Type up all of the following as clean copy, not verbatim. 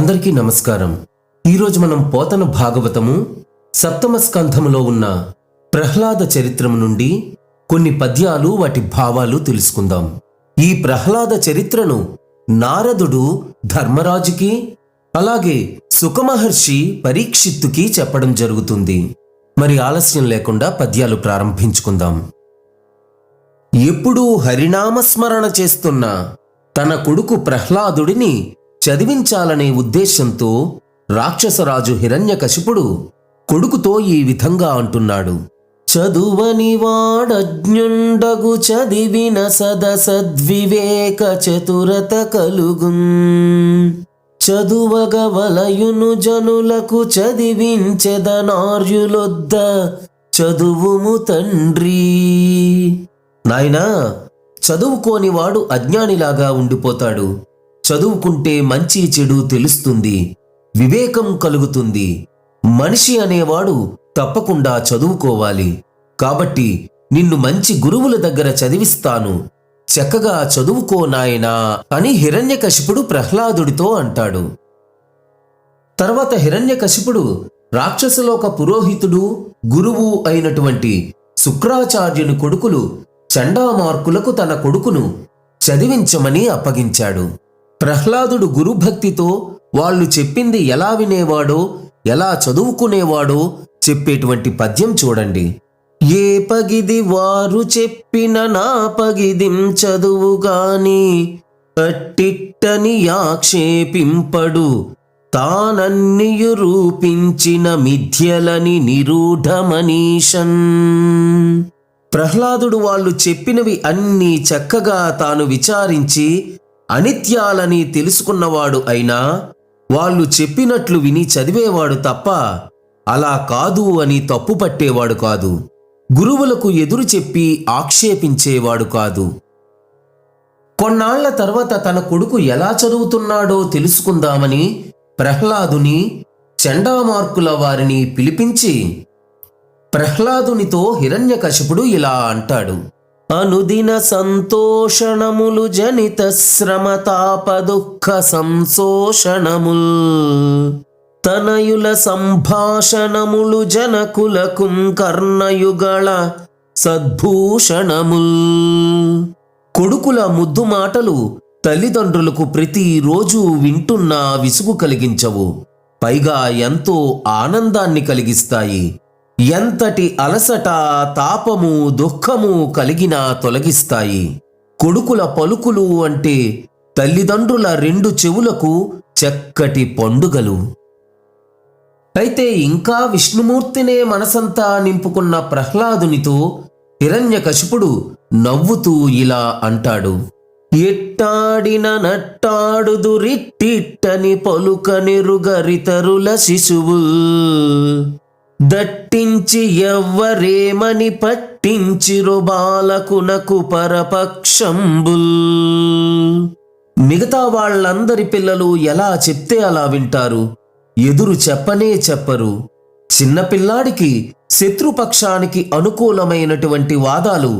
అందరికీ నమస్కారం. ఈరోజు మనం పోతన భాగవతము సప్తమ స్కంధములో ఉన్న ప్రహ్లాద చరిత్రము నుండి కొన్ని పద్యాలు వాటి భావాలు తెలుసుకుందాం. ఈ ప్రహ్లాద చరిత్రను నారదుడు ధర్మరాజుకి అలాగే సుఖమహర్షి పరీక్షిత్తుకి చెప్పడం జరుగుతుంది. మరి ఆలస్యం లేకుండా పద్యాలు ప్రారంభించుకుందాం. ఎప్పుడూ హరినామస్మరణ చేస్తున్న తన కొడుకు ప్రహ్లాదుడిని చదివించాలనే ఉద్దేశంతో రాక్షసరాజు హిరణ్యకశిపుడు కొడుకుతో ఈ విధంగా అంటున్నాడు. చదువని వాడజ్ఞుండగు చదివిన సదసద్వివేక చతురత కలుగున్ చదువగవలయును జనులకు చదివించెదనార్యులొద్ద చదువుము తండ్రి. నాయనా, చదువుకోనివాడు అజ్ఞానిలాగా ఉండిపోతాడు. చదువుకుంటే మంచి చెడు తెలుస్తుంది, వివేకం కలుగుతుంది. మనిషి అనేవాడు తప్పకుండా చదువుకోవాలి. కాబట్టి నిన్ను మంచి గురువుల దగ్గర చదివిస్తాను, చక్కగా చదువుకో నాయనా అని హిరణ్యకశిపుడు ప్రహ్లాదుడితో అంటాడు. తర్వాత హిరణ్యకశిపుడు రాక్షసలోక పురోహితుడు గురువు అయినటువంటి శుక్రాచార్యుని కొడుకులు చండామార్కులకు తన కొడుకును చదివించమని అప్పగించాడు. ప్రహ్లాదుడు గురుభక్తితో వాళ్ళు చెప్పింది ఎలా వినేవాడో, ఎలా చదువుకునేవాడో చెప్పేటువంటి పద్యం చూడండి. ఏ పగిది వారు చెప్పిన నా పగిదిం చదువుగాని అట్టిట్టని ఆక్షేపింపడు తానన్నియు రూపించిన మిథ్యలని నిరూఢమనీషన్. ప్రహ్లాదుడు వాళ్ళు చెప్పినవి అన్నీ చక్కగా తాను విచారించి అనిత్యాలని తెలుసుకున్నవాడు అయినా వాళ్ళు చెప్పినట్లు విని చదివేవాడు తప్ప అలా కాదు అని తప్పు పట్టేవాడు కాదు. గురువులకు ఎదురు చెప్పి ఆక్షేపించేవాడు కాదు. కొన్నాళ్ల తర్వాత తన కొడుకు ఎలా చదువుతున్నాడో తెలుసుకుందామని ప్రహ్లాదుని చండామార్కుల వారిని పిలిపించి ప్రహ్లాదునితో హిరణ్యకశిపుడు ఇలా అంటాడు. అనుదిన సంతోషణములు జనిత శ్రమతాప దుఃఖ సంశోషణముల్ తనయుల సంభాషణములు జనకులకు కర్ణయుగళ సద్భూషణముల్. కొడుకుల ముద్దు మాటలు తల్లిదండ్రులకు ప్రతిరోజు వింటున్నా విసుగు కలిగించవు, పైగా ఎంతో ఆనందాన్ని కలిగిస్తాయి. ఎంతటి అలసట, తాపము, దుఃఖము కలిగినా తొలగిస్తాయి. కొడుకుల పలుకులు అంటే తల్లిదండ్రుల రెండు చెవులకు చక్కటి పండుగలు. అయితే ఇంకా విష్ణుమూర్తినే మనసంతా నింపుకున్న ప్రహ్లాదునితో హిరణ్యకశిపుడు నవ్వుతూ ఇలా అంటాడు. ఎట్టాడిన నట్టాడుదురిట్టిట్టని పలుకనెరుగరితరుల శిశువు దట్టించి ఎవ్వరేమని పట్టించిరో బాలకునకు పరపక్షంబుల్. మిగతా వాళ్ళందరి పిల్లలు ఎలా చెప్తే అలా వింటారు, ఎదురు చెప్పనే చెప్పరు. చిన్నపిల్లాడికి శత్రుపక్షానికి అనుకూలమైనటువంటి వాదాలు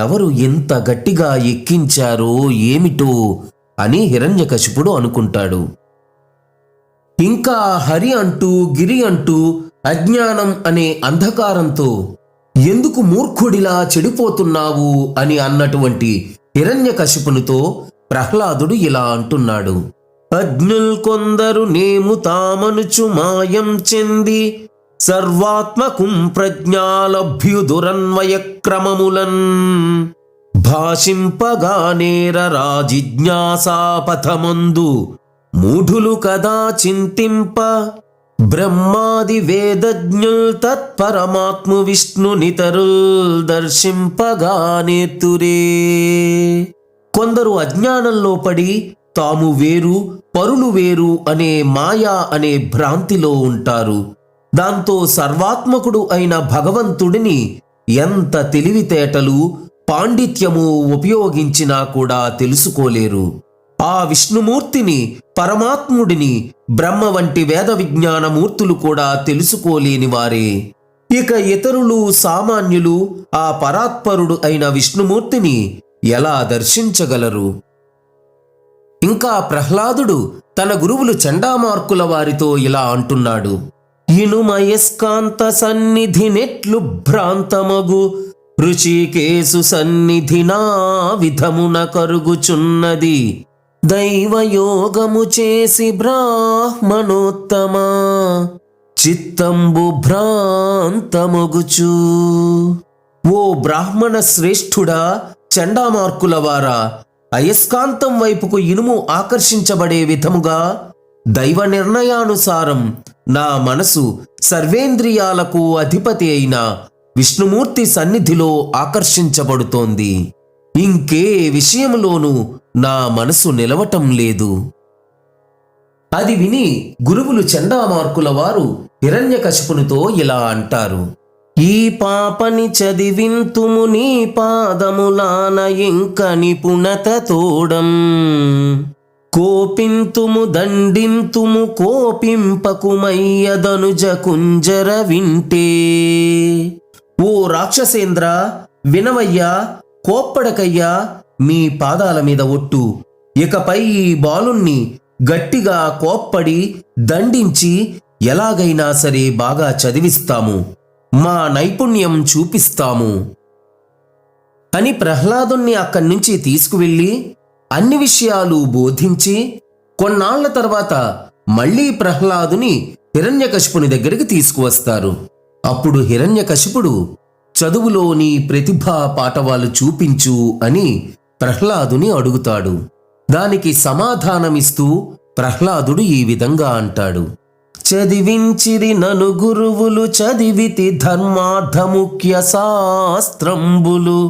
ఎవరు ఎంత గట్టిగా ఎక్కించారో ఏమిటో అని హిరణ్యకశిపుడు అనుకుంటాడు. ఇంకా హరి అంటూ గిరి అంటూ అజ్ఞానం అనే అంధకారంతో ఎందుకు మూర్ఖుడిలా చెడిపోతున్నావు అని అన్నటువంటి హిరణ్యకశిపునితో ప్రహ్లాదుడు ఇలా అంటున్నాడు. అజ్ఞుల్ కొందరు నేము తామనుచు మాయం చెంది సర్వాత్మకుం ప్రజ్ఞాలభ్యుదురన్వయ క్రమములన్ భాషింపగానేర రాజిజ్ఞాసాపథమందు మూఢులు కదా చింతింప బ్రహ్మాది వేదజ్ఞుల్ తత్పరమాత్మ విష్ణు నితరుల్ దర్శింపగానేతురే. కొందరు అజ్ఞానంలో పడి తాము వేరు పరులు వేరు అనే మాయా అనే భ్రాంతిలో ఉంటారు. దాంతో సర్వాత్మకుడు అయిన భగవంతుడిని ఎంత తెలివితేటలు పాండిత్యము ఉపయోగించినా కూడా తెలుసుకోలేరు. ఆ విష్ణుమూర్తిని, పరమాత్ముడిని, బ్రహ్మ వంటి వేద విజ్ఞానమూర్తులు కూడా తెలుసుకోలేని వారే. ఇక ఇతరులు సామాన్యులు ఆ పరాత్పరుడు అయిన విష్ణుమూర్తిని ఎలా దర్శించగలరు? ఇంకా ప్రహ్లాదుడు తన గురువులు చండామార్కుల వారితో ఇలా అంటున్నాడు: ఇనుమయస్కాంత సన్నిధి నెట్లు భ్రాంతమగు ఋషికేశు సన్నిధి నా విధమున కరుగుచున్నది. దైవయోగము చేసి బ్రాహ్మణోత్తమా చిత్తంబు భ్రాంతమగుచు. ఓ బ్రాహ్మణ శ్రేష్ఠుడా, చండామార్కుల వారా, అయస్కాంతం వైపుకు ఇనుము ఆకర్షించబడే విధముగా దైవ నిర్ణయానుసారం నా మనసు సర్వేంద్రియాలకు అధిపతి అయిన విష్ణుమూర్తి సన్నిధిలో ఆకర్షించబడుతోంది. ఇంకే విషయంలోనూ నా మనసు నిలవటం లేదు. అది విని గురువులు చండామార్కుల వారు హిరణ్యకశిపునితో ఇలా అంటారు: ఈ పాపని చదివింతుము నీ పాదములాన ఇంక నిపుణత తోడం. కోపింతుము దండింతుము కోపింపకుమయ్యదనుజ కుంజర వింటే. ఓ రాక్షసేంద్ర, వినవయ్యా, కోప్పడకయ్యా, మీ పాదాల మీద ఒట్టు. ఇకపై ఈ బాలుణ్ణి గట్టిగా కోప్పడి దండించి ఎలాగైనా సరే బాగా చదివిస్తాము, మా నైపుణ్యం చూపిస్తాము అని ప్రహ్లాదుణ్ణి అక్కడి నుంచి తీసుకువెళ్ళి అన్ని విషయాలు బోధించి కొన్నాళ్ల తర్వాత మళ్లీ ప్రహ్లాదుని హిరణ్యకశిపుని దగ్గరికి తీసుకువస్తారు. అప్పుడు హిరణ్యకశిపుడు చదువులోని ప్రతిభా పాటవాలు చూపించు అని ప్రహ్లాదుని అడుగుతాడు. దానికి సమాధానమిస్తూ ప్రహ్లాదుడు ఈ విధంగా అంటాడు: చదివించిరి నను గురువులు చదివితి ధర్మార్థ ముఖ్య శాస్త్రంబులు.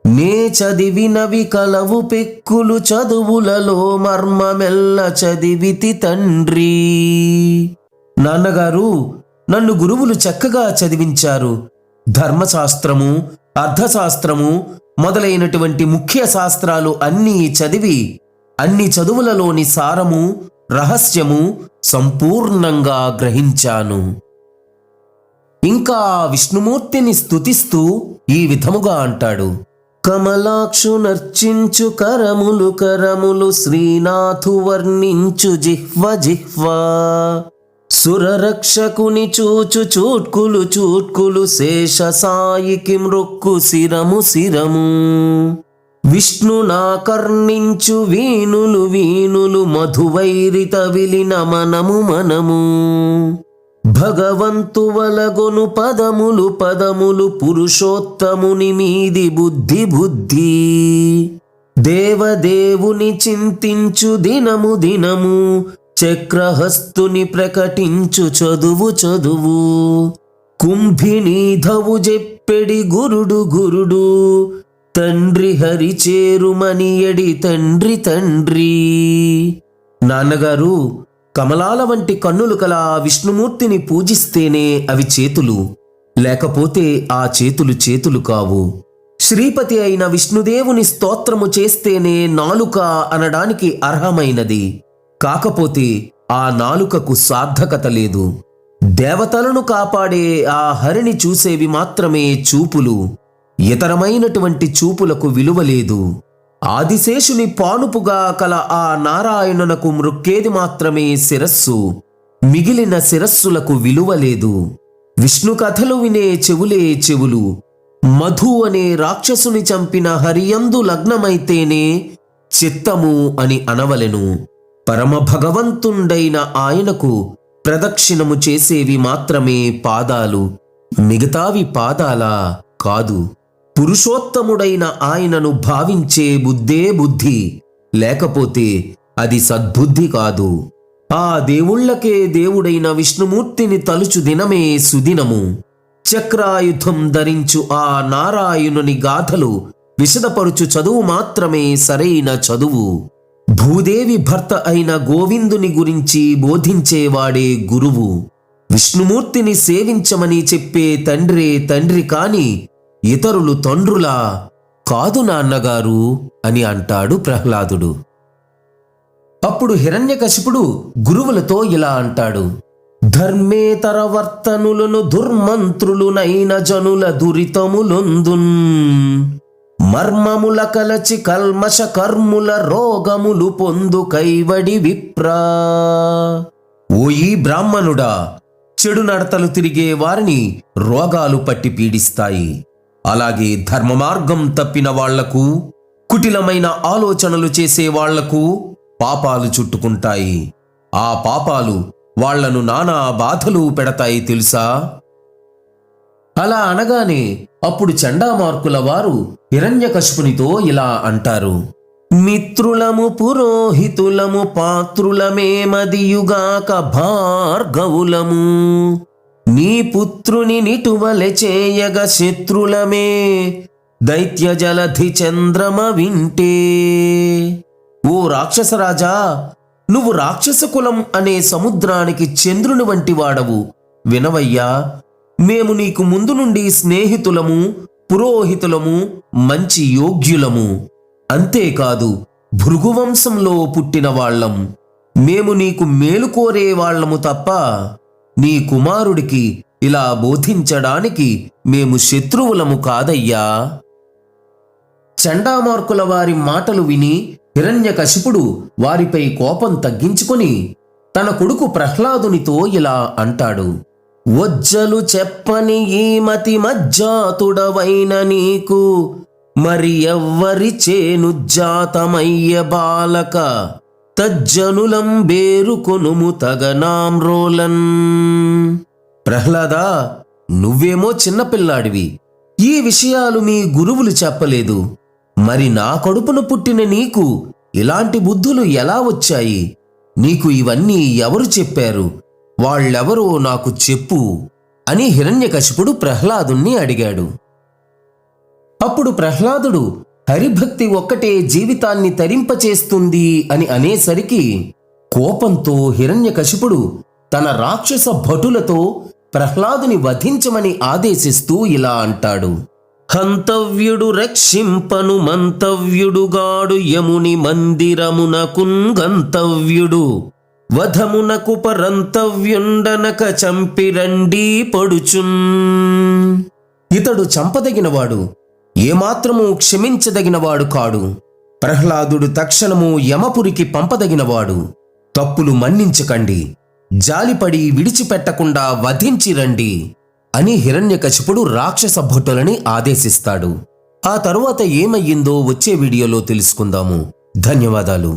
నే చదివినవి కలవు పెక్కులు చదువులలో మర్మమెల్ల చదివితి తండ్రి. నాన్నగారు, నన్ను గురువులు చక్కగా చదివించారు. ధర్మశాస్త్రము, అర్థశాస్త్రము మొదలైనటువంటి ముఖ్య శాస్త్రాలు అన్నీ చదివి అన్ని చదువులలోని సారము, రహస్యము సంపూర్ణంగా గ్రహించాను. ఇంకా విష్ణుమూర్తిని స్తుతిస్తూ ఈ విధముగా అంటాడు: కమలాక్షు నర్చించు కరములు కరములు శ్రీనాథు వర్ణించు జిహ్వ జిహ్వ. సురరక్షకుని చూచు చూట్కులు చూట్కులు శేష సాయికి మృక్కు శిరము శిరము. విష్ణునా కర్ణించు వీణులు వీణులు మధువైరిత విలిన మనము మనము. భగవంతు వలగొను పదములు పదములు పురుషోత్తముని మీది బుద్ధి బుద్ధి. దేవదేవుని చింతించు దినము దినము చక్రహస్తుని ప్రకటించు చదువు చదువు. కుంభినీధవు చెప్పెడి గురుడు గురుడు తండ్రి హరి చేరుమనియడి తండ్రి తండ్రి. నాన్నగారు, కమలాల వంటి కన్నులు కల విష్ణుమూర్తిని పూజిస్తేనే అవి చేతులు, లేకపోతే ఆ చేతులు చేతులు కావు. శ్రీపతి అయిన విష్ణుదేవుని స్తోత్రము చేస్తేనే నాలుక అనడానికి అర్హమైనది. కాకపోతే ఆ నాలుకకు సార్థకత లేదు. దేవతలను కాపాడే ఆ హరిని చూసేవి మాత్రమే చూపులు. ఇతరమైనటువంటి చూపులకు విలువ లేదు. ఆదిశేషుని పానుపుగా కల ఆ నారాయణునకు మృక్కేది మాత్రమే శిరస్సు. మిగిలిన శిరస్సులకు విలువ లేదు. విష్ణు కథలు వినే చెవులే చెవులు. మధు అనే రాక్షసుని చంపిన హరియందు లగ్నమైతేనే చిత్తము అని అనవలెను. పరమ భగవంతుండైన ఆయనకు ప్రదక్షిణము చేసేవి మాత్రమే పాదాలు, మిగతావి పాదాలా? కాదు. పురుషోత్తముడైన ఆయనను భావించే బుద్ధే బుద్ధి, లేకపోతే అది సద్బుద్ధి కాదు. ఆ దేవుళ్లకే దేవుడైన విష్ణుమూర్తిని తలుచు దినమే సుదినము. చక్రాయుధం ధరించు ఆ నారాయణుని గాథలు విశదపరుచు చదువు మాత్రమే సరైన చదువు. భూదేవి భర్త అయిన గోవిందుని గురించి బోధించేవాడే గురువు. విష్ణుమూర్తిని సేవించమని చెప్పే తండ్రే తండ్రి కాని ఇతరులు తండ్రులా? కాదు నాన్నగారు అని అంటాడు ప్రహ్లాదుడు. అప్పుడు హిరణ్యకశిపుడు గురువులతో ఇలా అంటాడు: ధర్మేతర వర్తనులను దుర్మంత్రులునైన జనుల దురితములొందున్. మర్మముల కలచి కల్మష కర్ముల రోగములు పొందు కైవడి విప్రా. ఓ ఈ బ్రాహ్మణుడా, చెడు నడతలు తిరిగే వారిని రోగాలు పట్టి పీడిస్తాయి. అలాగే ధర్మ మార్గం తప్పిన వాళ్లకు, కుటిలమైన ఆలోచనలు చేసే వాళ్లకు పాపాలు చుట్టుకుంటాయి. ఆ పాపాలు వాళ్లను నానా బాధలు పెడతాయి తెలుసా? అలా అనగానే అప్పుడు చండామార్కుల వారు హిరణ్యకశిపునితో ఇలా అంటారు: మిత్రులము పురోహితులము పాత్రులమే మదియుగాక భార్గవులము. నీ పుత్రుని నిటువలె చేయగ శత్రులమే దైత్య జలధి చంద్రమ వింటే. ఓ రాక్షసరాజా, నువ్వు రాక్షస కులం అనే సముద్రానికి చంద్రుని వంటి వాడవు. వినవయ్యా, మేము నీకు ముందు నుండి స్నేహితులము, పురోహితులము, మంచి యోగ్యులము. అంతేకాదు భృగువంశంలో పుట్టిన వాళ్లం. మేము నీకు మేలు కోరే వాళ్లము తప్ప నీ కుమారుడికి ఇలా బోధించడానికి మేము శత్రువులము కాదయ్యా. చండామార్కుల వారి మాటలు విని హిరణ్యకశిపుడు వారిపై కోపం తగ్గించుకొని తన కొడుకు ప్రహ్లాదునితో ఇలా అంటాడు: వజ్జలు చెప్పని ఈ మతి మజ్జాతుడవైన నీకు మరి ఎవ్వరి చేనుజ్జాతమయ్య బాలక తజ్జనులం బేరుకొనుము తగనామ్రోలన్. ప్రహ్లాదా, నువ్వేమో చిన్నపిల్లాడివి, ఈ విషయాలు మీ గురువులు చెప్పలేదు. మరి నా కడుపున పుట్టిన నీకు ఇలాంటి బుద్ధులు ఎలా వచ్చాయి? నీకు ఇవన్నీ ఎవరు చెప్పారు? వాళ్ళెవరో నాకు చెప్పు అని హిరణ్యకశిపుడు ప్రహ్లాదుణ్ణి అడిగాడు. అప్పుడు ప్రహ్లాదుడు హరిభక్తి ఒక్కటే జీవితాన్ని తరింపచేస్తుంది అని అనేసరికి కోపంతో హిరణ్యకశిపుడు తన రాక్షస భటులతో ప్రహ్లాదుని వధించమని ఆదేశిస్తూ ఇలా అంటాడు: హంతవ్యుడు రక్షింపను మంతవ్యుడుగాడు యముని మందిరమునకున్ గంతవ్యుడు వధమునకు పరంతవ్యుండనక చంపిరండి పడుచున్. ఇతడు చంపదగినవాడు, ఏమాత్రము క్షమించదగినవాడు కాడు. ప్రహ్లాదుడు తక్షణము యమపురికి పంపదగినవాడు. తప్పులు మన్నించకండి, జాలిపడి విడిచిపెట్టకుండా వధించిరండి అని హిరణ్యకశిపుడు రాక్షస భటులని ఆదేశిస్తాడు. ఆ తరువాత ఏమయ్యిందో వచ్చే వీడియోలో తెలుసుకుందాము. ధన్యవాదాలు.